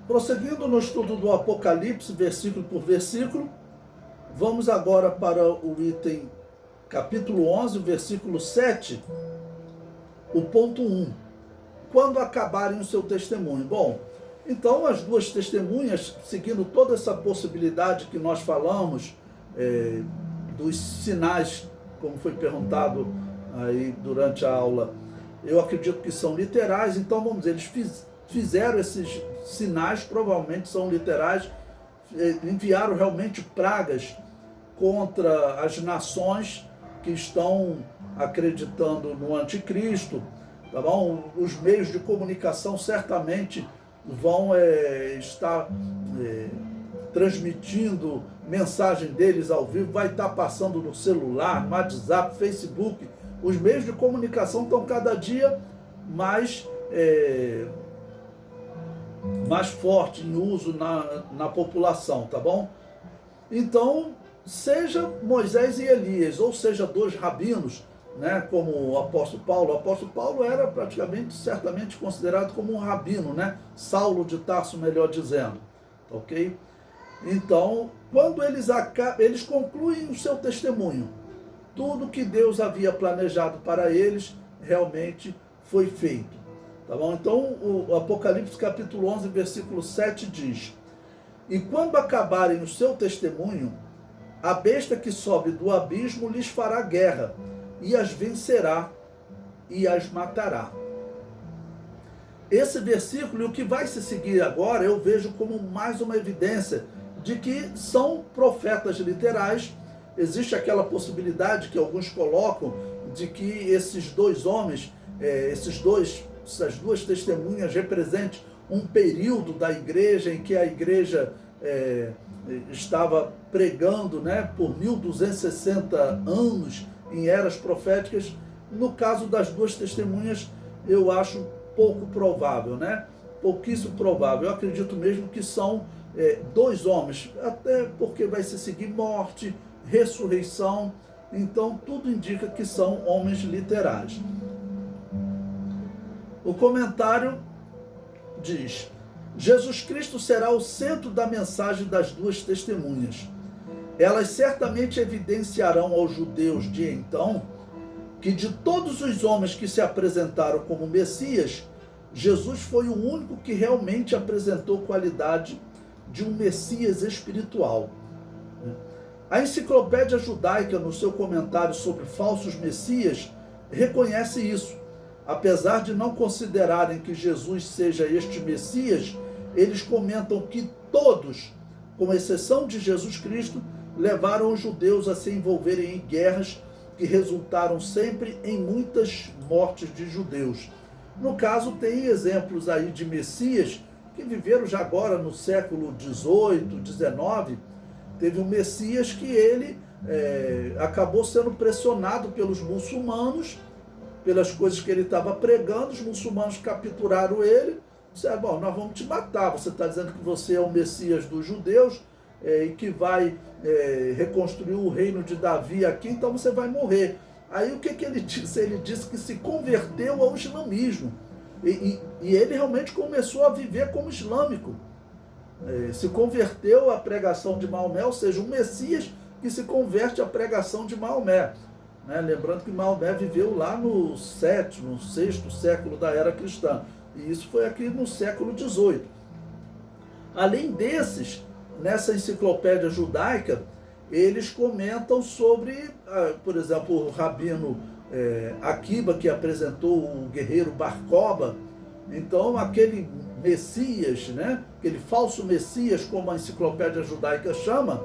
Prosseguindo no estudo do Apocalipse, versículo por versículo, vamos agora para o item capítulo 11, versículo 7, o ponto 1. Quando acabarem o seu testemunho. Bom, então as duas testemunhas, seguindo toda essa possibilidade que nós falamos, dos sinais, como foi perguntado aí durante a aula, eu acredito que são literais, então vamos dizer, eles fizeram esses sinais, provavelmente são literais, enviaram realmente pragas contra as nações que estão acreditando no anticristo, tá bom? Os meios de comunicação certamente vão estar transmitindo mensagem deles ao vivo, vai estar passando no celular, no WhatsApp, Facebook. Os meios de comunicação estão cada dia mais forte em uso na população, tá bom? Então, seja Moisés e Elias, ou seja, dois rabinos, né, como o apóstolo Paulo era praticamente, certamente considerado como um rabino, né? Saulo de Tarso, melhor dizendo, ok? Então, quando eles concluem o seu testemunho, tudo que Deus havia planejado para eles realmente foi feito. Tá bom? Então, o Apocalipse capítulo 11, versículo 7 diz: E quando acabarem o seu testemunho, a besta que sobe do abismo lhes fará guerra, e as vencerá, e as matará. Esse versículo, e o que vai se seguir agora, eu vejo como mais uma evidência de que são profetas literais. Existe aquela possibilidade que alguns colocam de que esses dois homens, essas duas testemunhas representem um período da igreja em que a igreja estava pregando, né, por 1260 anos em eras proféticas. No caso das duas testemunhas, eu acho pouco provável, né? Pouquíssimo provável. Eu acredito mesmo que são dois homens, até porque vai se seguir morte, ressurreição, então tudo indica que são homens literais. O comentário diz: Jesus Cristo será o centro da mensagem das duas testemunhas. Elas certamente evidenciarão aos judeus de então que de todos os homens que se apresentaram como Messias, Jesus foi o único que realmente apresentou qualidade de um Messias espiritual. A Enciclopédia Judaica, no seu comentário sobre falsos messias, reconhece isso. Apesar de não considerarem que Jesus seja este Messias, eles comentam que todos, com exceção de Jesus Cristo, levaram os judeus a se envolverem em guerras que resultaram sempre em muitas mortes de judeus. No caso, tem exemplos aí de Messias que viveram já agora no século XVIII, XIX. Teve um Messias que ele acabou sendo pressionado pelos muçulmanos, pelas coisas que ele estava pregando. Os muçulmanos capturaram ele, disseram: bom, nós vamos te matar, você está dizendo que você é o Messias dos judeus e que vai reconstruir o reino de Davi aqui, então você vai morrer. Aí o que ele disse? Ele disse que se converteu ao islamismo, e ele realmente começou a viver como islâmico. Se converteu à pregação de Maomé, ou seja, um Messias que se converte à pregação de Maomé. Né? Lembrando que Maomé viveu lá no 7º, 6º século da era cristã, e isso foi aqui no século XVIII. Além desses, nessa enciclopédia judaica, eles comentam sobre, por exemplo, o rabino Akiba, que apresentou o guerreiro Bar Kokhba. Então, aquele Messias, né, aquele falso Messias, como a enciclopédia judaica chama,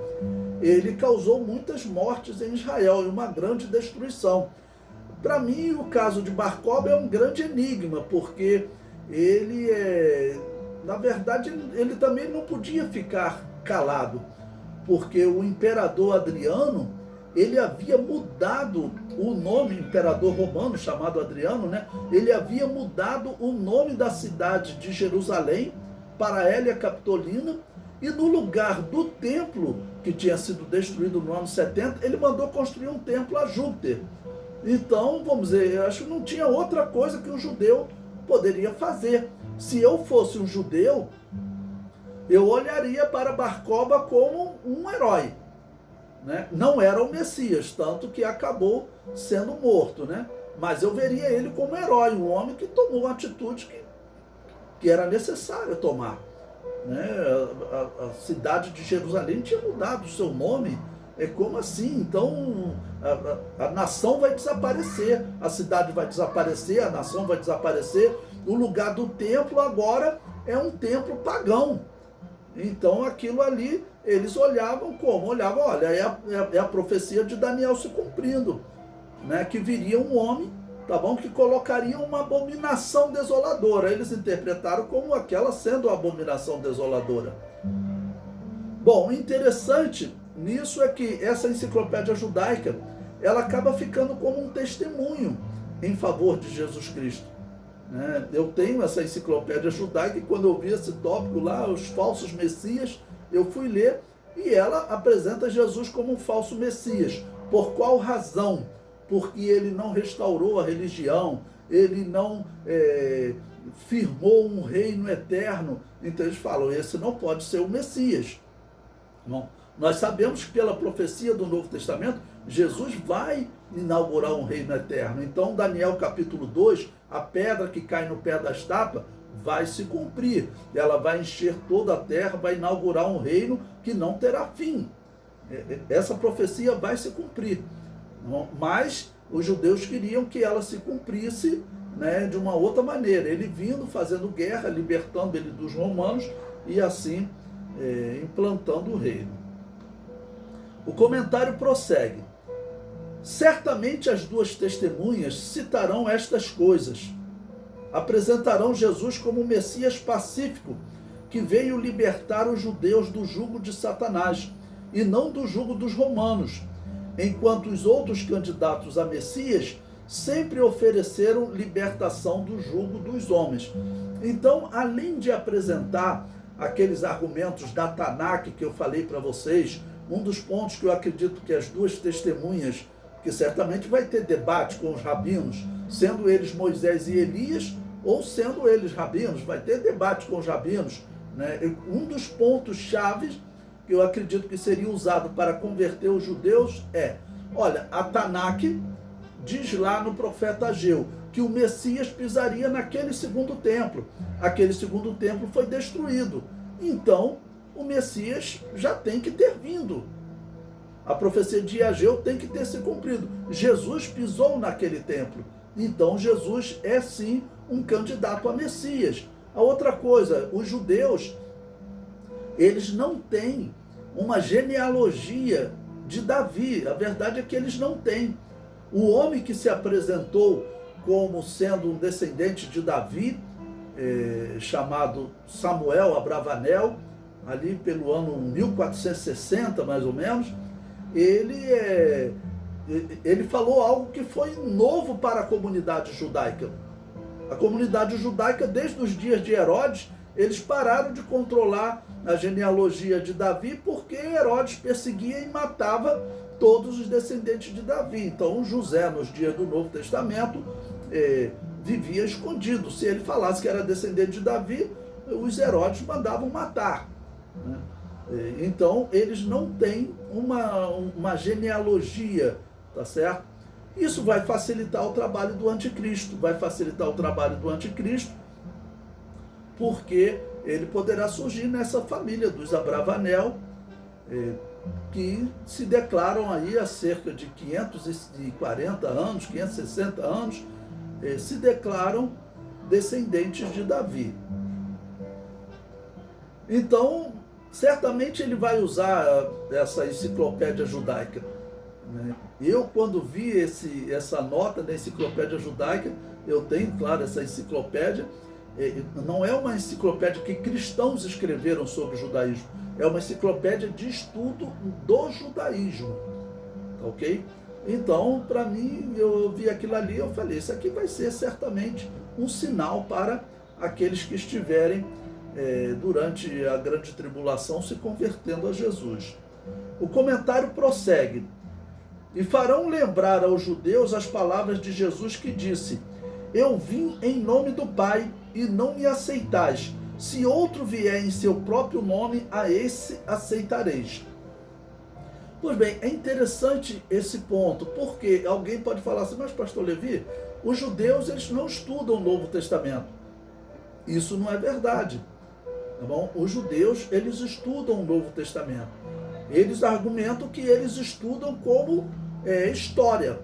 ele causou muitas mortes em Israel e uma grande destruição. Para mim, o caso de Bar Kokhba é um grande enigma, porque ele, na verdade, ele também não podia ficar calado, porque o imperador Adriano, ele havia mudado o nome, imperador romano chamado Adriano, né? Ele havia mudado o nome da cidade de Jerusalém para Hélia Capitolina, e no lugar do templo que tinha sido destruído no ano 70, ele mandou construir um templo a Júpiter. Então, vamos dizer, eu acho que não tinha outra coisa que um judeu poderia fazer. Se eu fosse um judeu, eu olharia para Bar-Koba como um herói, né? Não era o Messias, tanto que acabou sendo morto, né? Mas eu veria ele como herói, um homem que tomou uma atitude que era necessária tomar, né? A cidade de Jerusalém tinha mudado o seu nome. Como assim? Então a nação vai desaparecer, a cidade vai desaparecer, a nação vai desaparecer. O lugar do templo agora é um templo pagão. Então aquilo ali, eles olhavam como? Olhavam, olha, é a profecia de Daniel se cumprindo, né? Que viria um homem, tá bom? Que colocaria uma abominação desoladora. Eles interpretaram como aquela sendo a abominação desoladora. Bom, interessante nisso é que essa enciclopédia judaica, ela acaba ficando como um testemunho em favor de Jesus Cristo, né? Eu tenho essa enciclopédia judaica e quando eu vi esse tópico lá, os falsos messias, eu fui ler e ela apresenta Jesus como um falso messias. Por qual razão? Porque ele não restaurou a religião, ele não firmou um reino eterno. Então eles falam, esse não pode ser o Messias. Bom, nós sabemos que pela profecia do Novo Testamento, Jesus vai inaugurar um reino eterno. Então, Daniel capítulo 2, a pedra que cai no pé da estátua vai se cumprir. Ela vai encher toda a terra, vai inaugurar um reino que não terá fim. Essa profecia vai se cumprir. Mas os judeus queriam que ela se cumprisse, né, de uma outra maneira. Ele vindo, fazendo guerra, libertando ele dos romanos e assim implantando o reino. O comentário prossegue. Certamente as duas testemunhas citarão estas coisas. Apresentarão Jesus como o Messias pacífico, que veio libertar os judeus do jugo de Satanás, e não do jugo dos romanos, enquanto os outros candidatos a Messias sempre ofereceram libertação do jugo dos homens. Então, além de apresentar aqueles argumentos da Tanakh que eu falei para vocês, um dos pontos que eu acredito que as duas testemunhas, que certamente vai ter debate com os rabinos, sendo eles Moisés e Elias, ou sendo eles rabinos, vai ter debate com os rabinos, né? Um dos pontos chaves que eu acredito que seria usado para converter os judeus olha, a Tanakh diz lá no profeta Ageu que o Messias pisaria naquele segundo templo. Aquele segundo templo foi destruído. Então, o Messias já tem que ter vindo. A profecia de Ageu tem que ter se cumprido. Jesus pisou naquele templo. Então, Jesus é sim um candidato a Messias. A outra coisa, os judeus, eles não têm uma genealogia de Davi. A verdade é que eles não têm. O homem que se apresentou como sendo um descendente de Davi, chamado Samuel Abravanel, ali pelo ano 1460, mais ou menos, ele falou algo que foi novo para a comunidade judaica. A comunidade judaica, desde os dias de Herodes, eles pararam de controlar a genealogia de Davi porque Herodes perseguia e matava todos os descendentes de Davi. Então José, nos dias do Novo Testamento, vivia escondido. Se ele falasse que era descendente de Davi, os Herodes mandavam matar, né? Então eles não têm uma genealogia, tá certo? Isso vai facilitar o trabalho do anticristo, porque ele poderá surgir nessa família dos Abravanel, que se declaram aí há cerca de 540 anos, 560 anos, se declaram descendentes de Davi. Então, certamente ele vai usar essa enciclopédia judaica, né? Eu, quando vi essa nota da enciclopédia judaica, eu tenho, claro, essa enciclopédia, não é uma enciclopédia que cristãos escreveram sobre o judaísmo, é uma enciclopédia de estudo do judaísmo, ok? Então, para mim, eu vi aquilo ali, eu falei, isso aqui vai ser certamente um sinal para aqueles que estiverem durante a grande tribulação se convertendo a Jesus. O comentário prossegue. E farão lembrar aos judeus as palavras de Jesus que disse: eu vim em nome do Pai e não me aceitais. Se outro vier em seu próprio nome, a esse aceitareis. Pois bem, é interessante esse ponto, porque alguém pode falar assim, mas pastor Levi, os judeus eles não estudam o Novo Testamento. Isso não é verdade. Tá bom? Os judeus eles estudam o Novo Testamento. Eles argumentam que eles estudam como história.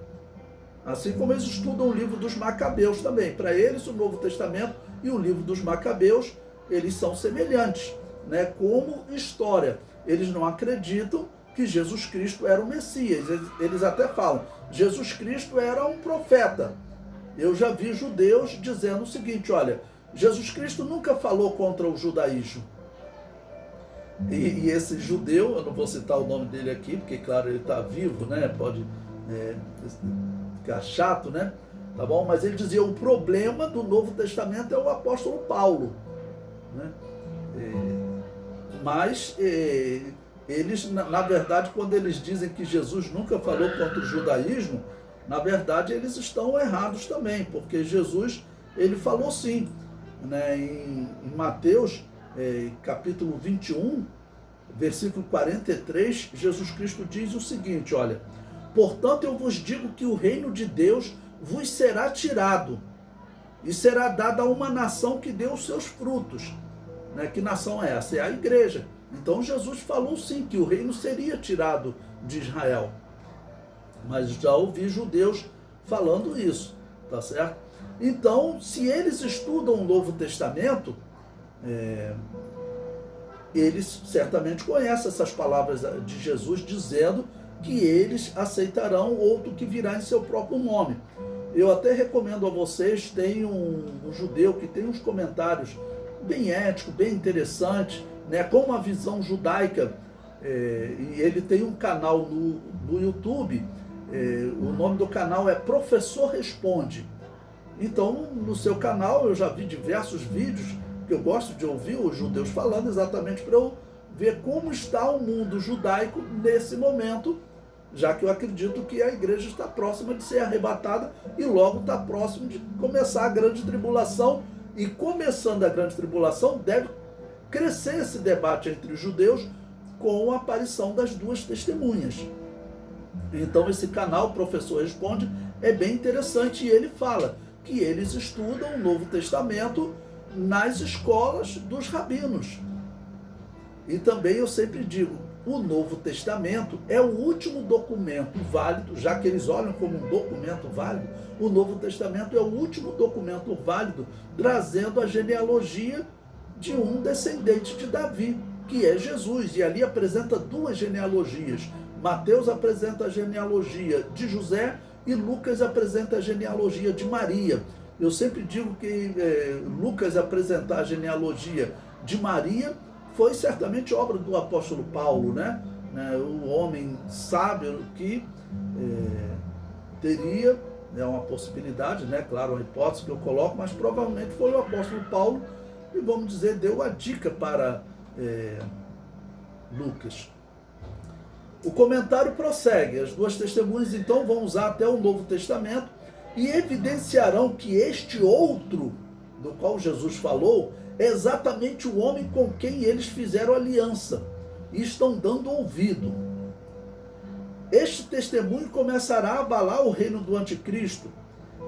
Assim como eles estudam o livro dos Macabeus também. Para eles, o Novo Testamento e o livro dos Macabeus, eles são semelhantes, né? Como história. Eles não acreditam que Jesus Cristo era o Messias. Eles até falam, Jesus Cristo era um profeta. Eu já vi judeus dizendo o seguinte, olha, Jesus Cristo nunca falou contra o judaísmo. E esse judeu, eu não vou citar o nome dele aqui, porque claro, ele está vivo, né? Pode ficar chato, né? Tá bom? Mas ele dizia, o problema do Novo Testamento é o apóstolo Paulo, né? Mas eles, na verdade, quando eles dizem que Jesus nunca falou contra o judaísmo, na verdade eles estão errados também, porque Jesus, ele falou sim, né? Em Mateus, capítulo 21, versículo 43, Jesus Cristo diz o seguinte, olha, portanto eu vos digo que o reino de Deus vos será tirado e será dado a uma nação que dê os seus frutos. Né? Que nação é essa? É a igreja. Então Jesus falou sim que o reino seria tirado de Israel. Mas já ouvi judeus falando isso, tá certo? Então, se eles estudam o Novo Testamento, eles certamente conhecem essas palavras de Jesus dizendo que eles aceitarão outro que virá em seu próprio nome. Eu até recomendo a vocês, tem um judeu que tem uns comentários bem éticos, bem interessantes, né, com uma visão judaica, e ele tem um canal no YouTube, o nome do canal é Professor Responde. Então, no seu canal, eu já vi diversos vídeos, que eu gosto de ouvir os judeus falando, exatamente para eu ver como está o mundo judaico nesse momento, já que eu acredito que a igreja está próxima de ser arrebatada e logo está próximo de começar a grande tribulação. E começando a grande tribulação, deve crescer esse debate entre os judeus com a aparição das duas testemunhas. Então esse canal, Professor Responde, é bem interessante e ele fala que eles estudam o Novo Testamento nas escolas dos rabinos. E também eu sempre digo, o Novo Testamento é o último documento válido, já que eles olham como um documento válido, o Novo Testamento é o último documento válido, trazendo a genealogia de um descendente de Davi, que é Jesus, e ali apresenta duas genealogias. Mateus apresenta a genealogia de José e Lucas apresenta a genealogia de Maria. Eu sempre digo que Lucas apresentar a genealogia de Maria foi certamente obra do apóstolo Paulo, né? O homem sábio que teria uma possibilidade, né? Claro, uma hipótese que eu coloco, mas provavelmente foi o apóstolo Paulo e, vamos dizer, deu a dica para Lucas. O comentário prossegue. As duas testemunhas, então, vão usar até o Novo Testamento e evidenciarão que este outro, do qual Jesus falou, é exatamente o homem com quem eles fizeram aliança e estão dando ouvido. Este testemunho começará a abalar o reino do anticristo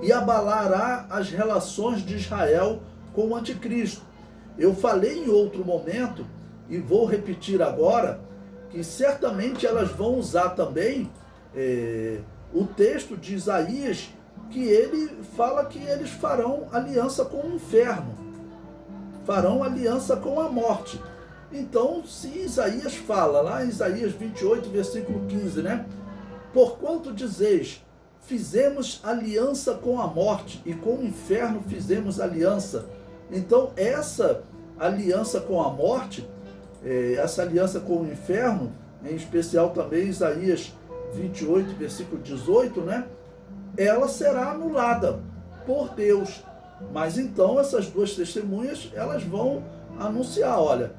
e abalará as relações de Israel com o anticristo. Eu falei em outro momento, e vou repetir agora, que certamente elas vão usar também o texto de Isaías, que ele fala que eles farão aliança com o inferno, farão aliança com a morte. Então, se Isaías fala, lá em Isaías 28, versículo 15, né? Porquanto dizeis, fizemos aliança com a morte e com o inferno fizemos aliança. Então, essa aliança com a morte, essa aliança com o inferno, em especial também Isaías 28, versículo 18, né? Ela será anulada por Deus. Mas então essas duas testemunhas, elas vão anunciar, olha,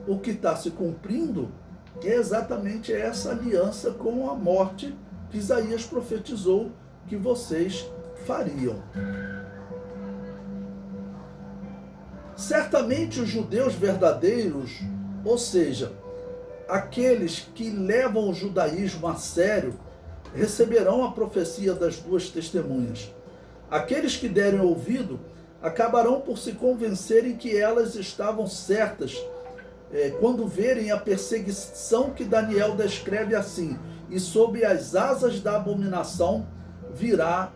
o que está se cumprindo é exatamente essa aliança com a morte que Isaías profetizou que vocês fariam. Certamente os judeus verdadeiros, ou seja, aqueles que levam o judaísmo a sério, receberão a profecia das duas testemunhas. Aqueles que derem ouvido acabarão por se convencerem que elas estavam certas, quando verem a perseguição que Daniel descreve assim: e sob as asas da abominação virá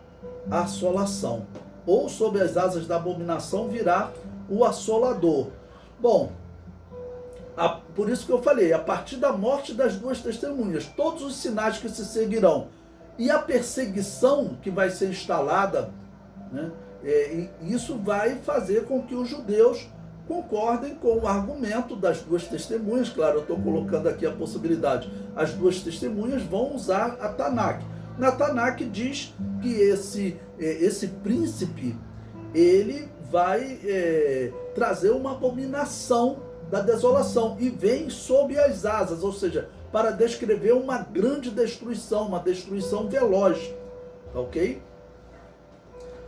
a assolação. Ou sob as asas da abominação virá o assolador. Bom, por isso que eu falei, a partir da morte das duas testemunhas, todos os sinais que se seguirão e a perseguição que vai ser instalada, né, isso vai fazer com que os judeus concordem com o argumento das duas testemunhas. Claro, eu estou colocando aqui a possibilidade. As duas testemunhas vão usar a Tanakh. Na Tanakh diz que esse príncipe, ele vai trazer uma abominação da desolação e vem sob as asas, ou seja, para descrever uma grande destruição, uma destruição veloz. Tá ok?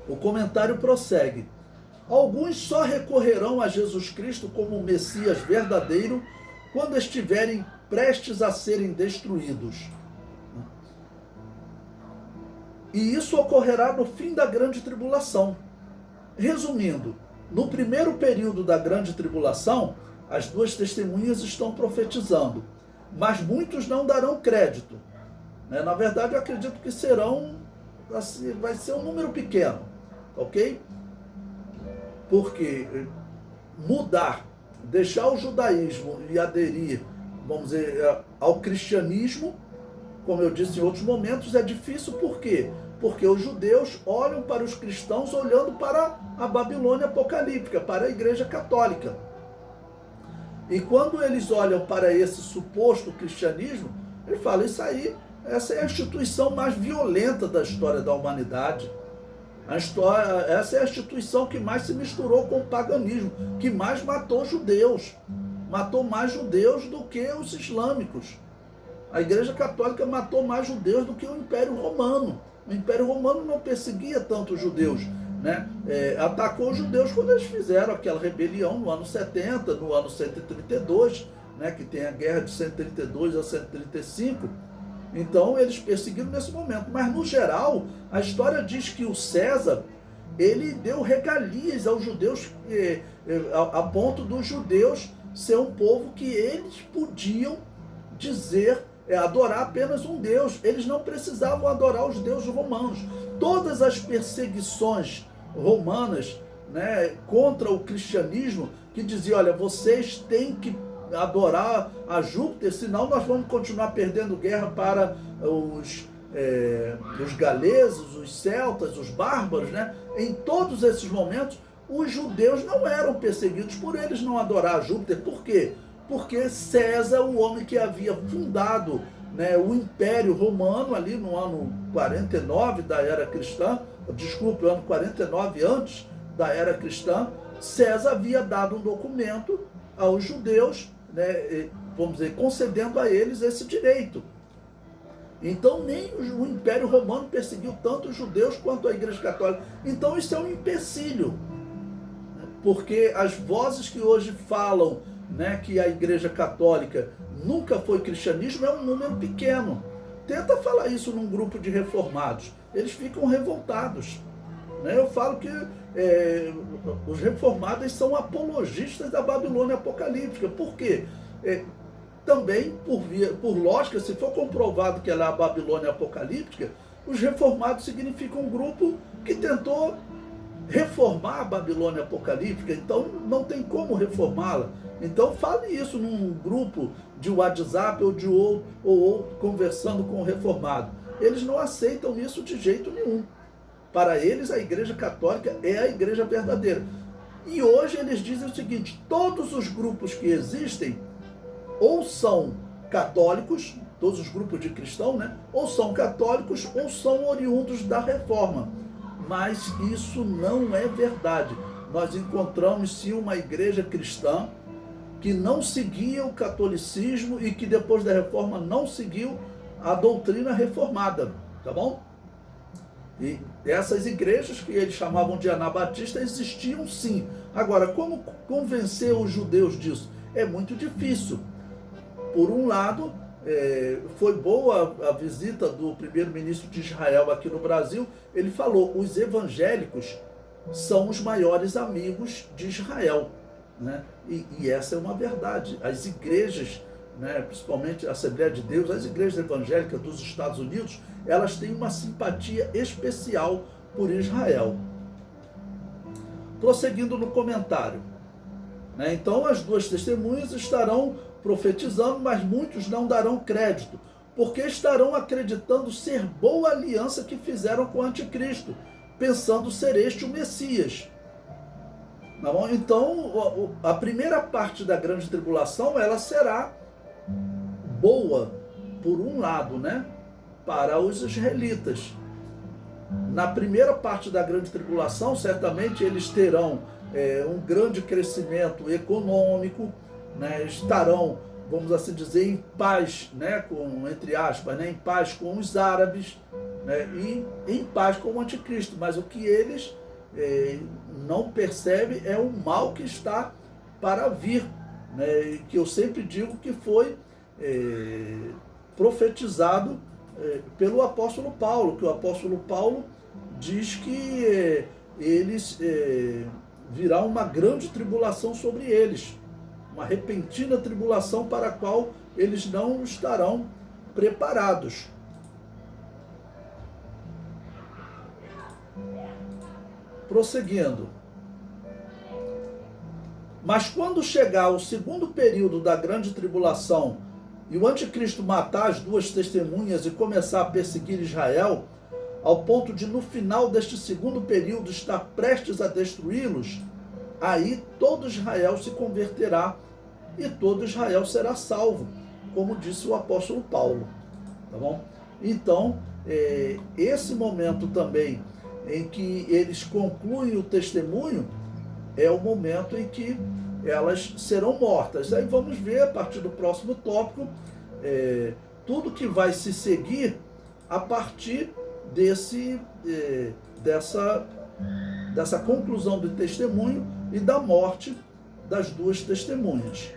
O comentário prossegue. Alguns só recorrerão a Jesus Cristo como o Messias verdadeiro quando estiverem prestes a serem destruídos. E isso ocorrerá no fim da grande tribulação. Resumindo, no primeiro período da grande tribulação, as duas testemunhas estão profetizando, mas muitos não darão crédito. Na verdade, eu acredito que serão, assim, vai ser um número pequeno, ok? Porque mudar, deixar o judaísmo e aderir, vamos dizer, ao cristianismo, como eu disse em outros momentos, é difícil. Por quê? Porque os judeus olham para os cristãos olhando para a Babilônia apocalíptica, para a Igreja Católica. E quando eles olham para esse suposto cristianismo, eles falam: isso aí, essa é a instituição mais violenta da história da humanidade. Essa é a instituição que mais se misturou com o paganismo, que mais matou judeus. Matou mais judeus do que os islâmicos. A Igreja Católica matou mais judeus do que o Império Romano. O Império Romano não perseguia tanto os judeus, né? Atacou os judeus quando eles fizeram aquela rebelião no ano 70, no ano 132, né? Que tem a guerra de 132 a 135. Então eles perseguiram nesse momento. Mas no geral, a história diz que o César, ele deu regalias aos judeus, a ponto dos judeus ser um povo que eles podiam dizer, adorar apenas um Deus. Eles não precisavam adorar os deuses romanos. Todas as perseguições romanas, né, contra o cristianismo, que diziam: olha, vocês têm que adorar a Júpiter, senão nós vamos continuar perdendo guerra para os galeses, os celtas, os bárbaros, né? Em todos esses momentos, os judeus não eram perseguidos por eles não adorar a Júpiter. Por quê? Porque César, o homem que havia fundado, né, o Império Romano ali no ano 49 da era cristã, desculpe, ano 49 antes da era cristã, César havia dado um documento aos judeus, né, vamos dizer, concedendo a eles esse direito. Então nem o Império Romano perseguiu tanto os judeus quanto a Igreja Católica. Então isso é um empecilho, porque as vozes que hoje falam, né, que a Igreja Católica nunca foi cristianismo, é um número pequeno. Tenta falar isso num grupo de reformados, eles ficam revoltados, né? Eu falo que os reformados são apologistas da Babilônia apocalíptica. Por quê? Também, por lógica, se for comprovado que ela é a Babilônia apocalíptica, os reformados significam um grupo que tentou reformar a Babilônia apocalíptica, então não tem como reformá-la. Então fale isso num grupo de WhatsApp ou conversando com o reformado. Eles não aceitam isso de jeito nenhum. Para eles, a Igreja Católica é a igreja verdadeira. E hoje eles dizem o seguinte: todos os grupos que existem ou são católicos, todos os grupos de cristãos, né? Ou são católicos ou são oriundos da Reforma. Mas isso não é verdade. Nós encontramos sim uma igreja cristã que não seguia o catolicismo e que depois da Reforma não seguiu a doutrina reformada, tá bom? E essas igrejas que eles chamavam de anabatistas existiam sim. Agora, como convencer os judeus disso? É muito difícil. Por um lado, foi boa a visita do primeiro-ministro de Israel aqui no Brasil. Ele falou: os evangélicos são os maiores amigos de Israel, né? E essa é uma verdade. As igrejas, né, principalmente a Assembleia de Deus, as igrejas evangélicas dos Estados Unidos, elas têm uma simpatia especial por Israel. Prosseguindo no comentário, né, então as duas testemunhas estarão profetizando, mas muitos não darão crédito, porque estarão acreditando ser boa aliança que fizeram com o anticristo, pensando ser este o Messias. Tá bom? Então, a primeira parte da grande tribulação, ela será boa, por um lado, né, para os israelitas. Na primeira parte da grande tribulação, certamente eles terão um grande crescimento econômico, né, estarão, vamos assim dizer, em paz, né, entre aspas, né, em paz com os árabes, né, e em paz com o anticristo. Mas o que eles não percebem é o mal que está para vir, né, que eu sempre digo que foi profetizado pelo apóstolo Paulo, que o apóstolo Paulo diz que eles virá uma grande tribulação sobre eles, uma repentina tribulação para a qual eles não estarão preparados. Prosseguindo. Mas quando chegar o segundo período da grande tribulação e o anticristo matar as duas testemunhas e começar a perseguir Israel, ao ponto de no final deste segundo período estar prestes a destruí-los, aí todo Israel se converterá e todo Israel será salvo, como disse o apóstolo Paulo. Tá bom? Então, esse momento também em que eles concluem o testemunho é o momento em que elas serão mortas. Aí vamos ver, a partir do próximo tópico, tudo que vai se seguir a partir dessa conclusão do testemunho e da morte das duas testemunhas.